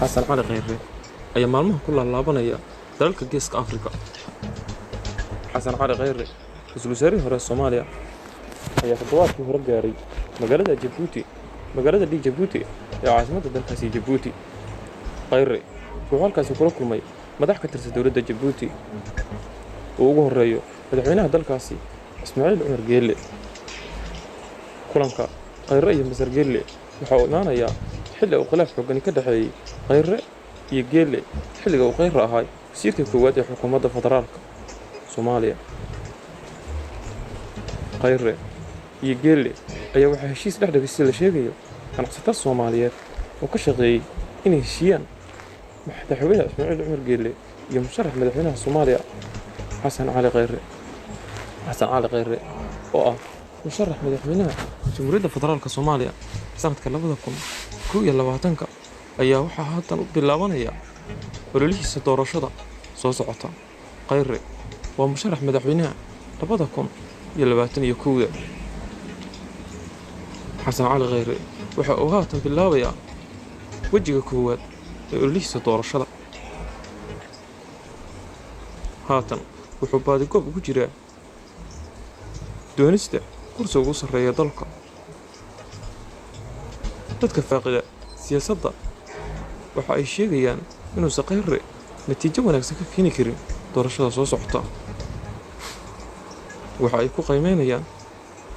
xasan cali khayre ayaa maalmaha ku laalaabanaya dalalka geeska Afrika. xasan cali khayre ra'iisul wasaarihii hore Soomaaliya ayaa toddobaadkii hore gaaray magaalada Djibouti ee caasimadda dalkaasi Djibouti. khayre wuxuu halkaasi kula kulmay madax ka tirsan dowladda Djibouti oo ugu horeeyo madaxweynaha dalkaasi Ismaaciil Cumar Geelle. kulanka khayre iyo Masar Geelle waxa uu imaanayaa xilli uu khilaaf xooggan ka dhaxeeyay khayre iyo Geelle xilliga uu khayre ahaa wasiirka koowaad ee xukuumadda federaalka Soomaaliya. khayre iyo Geelle ayaa waxaa heshiis dhex dhigay sida la sheegayo ganacsatada Soomaaliyeed oo ka shaqeeyay inay heshiiyaan madaxweynaha Ismaaciil Cumar Geelle iyo musharax madaxweynaha Soomaaliya xasan cali khayre oo ah musharax madaxweynaha Jamhuuriyadda Federaalka Soomaaliya sanadka 2021 ayaa waxaa haatan u bilaabanaya ololihiisa doorashada soo socota. khayre waa musharax madaxweynaha 2021 xasan cali khayre waxa uu haatan bilaabayaa wejiga koowaad ee ololihiisa doorashada. haatan wuxuu baadigoob ugu jiraa doonista kursiga ugu sarreeya dalka. dadka faaqida siyaasadda waxa ay sheegayaan inuusan khayre natiijo wanaagsan ka keeni karin doorashada soo socota. waxa ay ku qiimeynayaan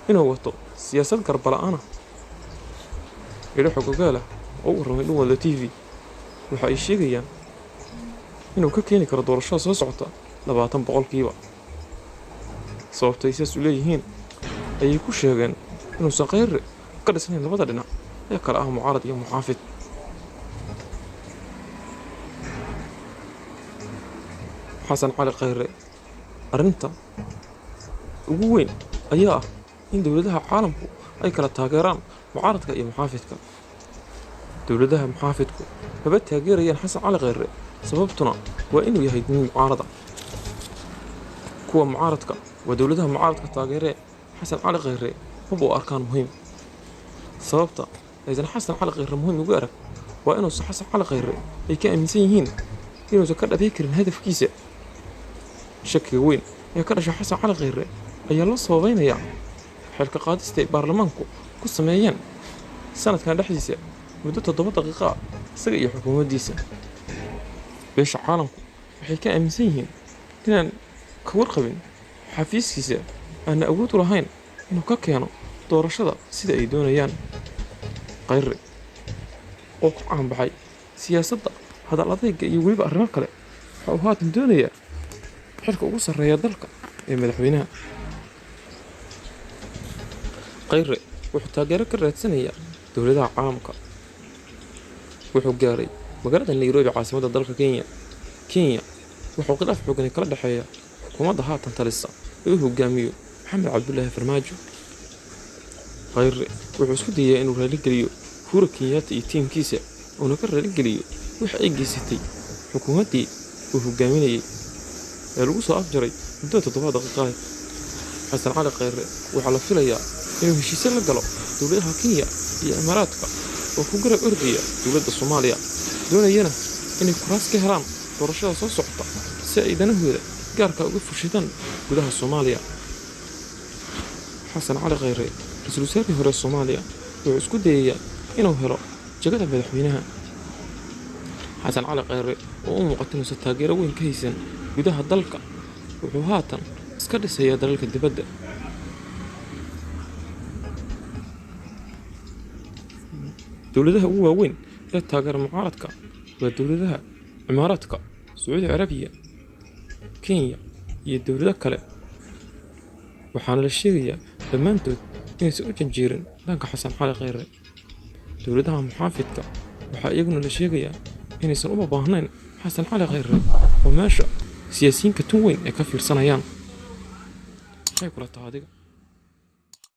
inuu wato siyaasad garbala'aana. ilo xogogaal ah oo u warramay Dhuwada TV waxa ay sheegayaan inuu ka keeni karo doorashada soo socota 20%. sababtay sidaas u leeyihiin ayay ku sheegeen inuusan khayre ka dhisnayn labada dhinac ee kala ah mucaarad iyo muxaafid. xasan cali khayre arrinta ugu weyn ayaa ah in dowladaha caalamku ay kala taageeraan mucaaradka iyo muxaafidka. dowladaha muxaafidku maba taageerayaan xasan cali khayre sababtuna waa inuu yahay nin mucaarada. kuwa mucaaradka waa dowladaha mucaaradka taageeree xasan cali khayre maba u arkaan muhiim. sababta aysan xasan cali khayre muhiim ugu arag waa inuusan xasan cali khayre ay ka aaminsan yihiin inuusan ka dhabay karin hadafkiisa. shakiga weyn ee ka dhasha xasan cali khayre ayaa loo sababaynayaa xilka qaadista ay baarlamaanku ku sameeyeen sanadkan dhexdiisa muddo 7 daqiiqo ah isaga iyo xukuumaddiisa. beesha caalamku waxay ka aaminsan yihiin inaan ka warqabin xafiiskiisa aan awood u lahayn inuu ka keeno doorashada sida ay doonayaan. khayre oo ku caanbaxay siyaasadda hadal adayga iyo weliba arrimo kale waxa uu haatan doonayaa xilka ugu sarreeya dalka ee madaxweynaha. khayre wuxuu taageero ka raadsanayaa dowladaha caalamka. wuxuu gaaray magaalada Nairobi caasimadda dalka Kenya wuxuu khilaaf xooggan kala dhaxeeya xukuumadda haatan talisa ee uu hogaamiyo Maxamed Cabdullaahi Farmaajo. khayre wuxuu isku dayayaa inuu raali geliyo Uhuru Kenyatta iyo tiimkiisa uuna ka raali geliyo waxa ay geysatay xukuumaddii uu hogaaminayay ee lagu soo afjaray muddo 7 daqiiqo ah. xasan cali khayre waxaa la filayaa inuu heshiisyo la galo dowladaha Kenya iyo Imaaraadka oo ku garab ordaya dowladda Soomaaliya doonayana inay kuraas ka helaan doorashada soo socota si ay danahooda gaarka uga fushidaan gudaha Soomaaliya. xasan cali khayre ra'iisul wasaarihii hore Soomaaliya wuxuu isku dayayaa inuu helo jagada madaxweynaha. xasan cali khayre oo u muuqata inuusan taageero weyn ka haysan gudaha dalka wuxuu haatan iska dhisayaa dalalka dibadda. dowladaha ugu waaweyn ee taageera mucaaradka waa dowladaha Imaaraadka, Sacuudi Carabiya, Kenya iyo dowlado kale. waxaana la sheegayaa dhammaantood inaysan u janjeerin dhanka xasan cali khayre. dowladaha muxaafidka waxaa iyaguna la sheegayaa inaysan uma baahnayn xasan cali khayre oo meesha siyaasiyiinka tun weyn ay ka fiirsanayaan. maxay kula tahay adiga?